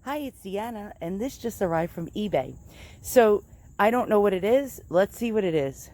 Hi, it's Deanna, and this just arrived from eBay. So I don't know what it is. Let's see what it is.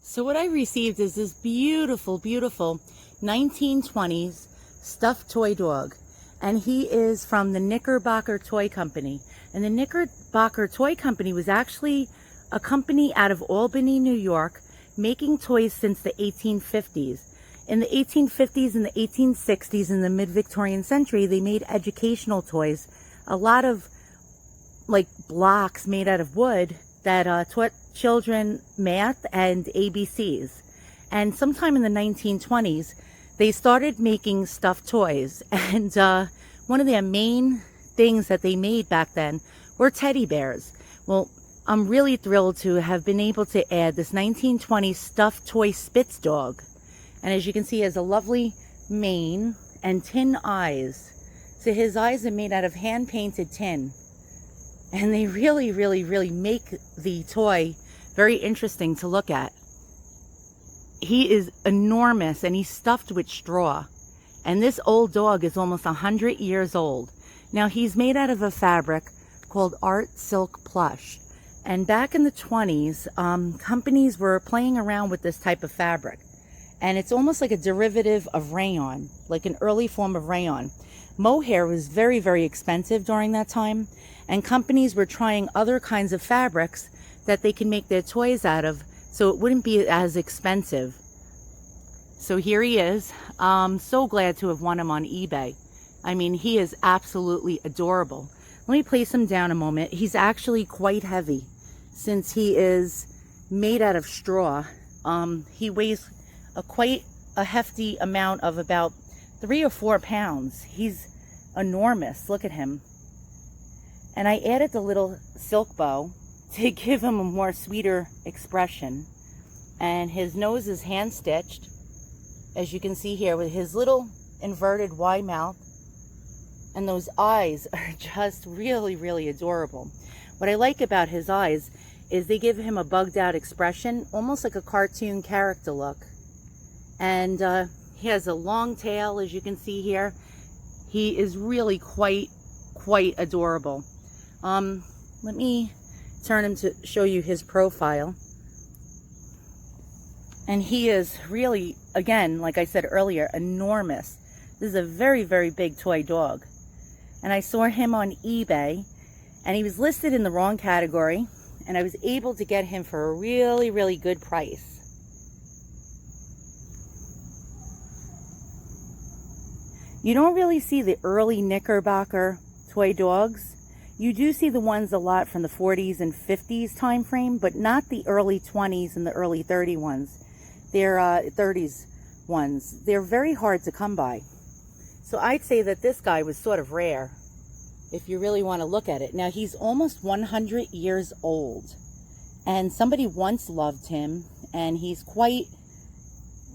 So what I received is this beautiful, beautiful 1920s stuffed toy dog. And he is from the Knickerbocker Toy Company. And the Knickerbocker Toy Company was actually a company out of Albany, New York, making toys since the 1850s. In the 1850s and the 1860s, in the mid-Victorian century, they made educational toys. A lot of like blocks made out of wood that taught children math and ABCs. And sometime in the 1920s, they started making stuffed toys. And one of their main things that they made back then were teddy bears. Well, I'm really thrilled to have been able to add this 1920s stuffed toy Spitz dog. And as you can see, he has a lovely mane and tin eyes. So his eyes are made out of hand-painted tin. And they really, really, really make the toy very interesting to look at. He is enormous and he's stuffed with straw. And this old dog is almost 100 years old. Now he's made out of a fabric called art silk plush. And back in the 20s, companies were playing around with this type of fabric. And it's almost like a derivative of rayon, like an early form of rayon. Mohair was very, very expensive during that time. And companies were trying other kinds of fabrics that they can make their toys out of, so it wouldn't be as expensive. So here he is. I'm so glad to have won him on eBay. I mean, he is absolutely adorable. Let me place him down a moment. He's actually quite heavy since he is made out of straw. He weighs quite a hefty amount of about 3 or 4 pounds. He's enormous. Look at him. And I added the little silk bow to give him a more sweeter expression. And his nose is hand stitched, as you can see here, with his little inverted Y mouth. And those eyes are just really, really adorable. What I like about his eyes is they give him a bugged out expression, almost like a cartoon character look. And he has a long tail, as you can see here. He is really quite adorable. Let me turn him to show you his profile. And he is really, again, like I said earlier, enormous. This is a very, very big toy dog. And I saw him on eBay, and he was listed in the wrong category, and I was able to get him for a really, really good price. You don't really see the early Knickerbocker toy dogs. You do see the ones a lot from the 40s and 50s time frame, but not the early 20s and the early 30s ones. They're very hard to come by. So I'd say that this guy was sort of rare, if you really want to look at it. Now, he's almost 100 years old, and somebody once loved him, and he's quite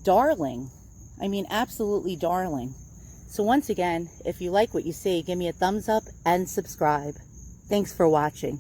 darling. I mean, absolutely darling. So once again, if you like what you see, give me a thumbs up and subscribe. Thanks for watching.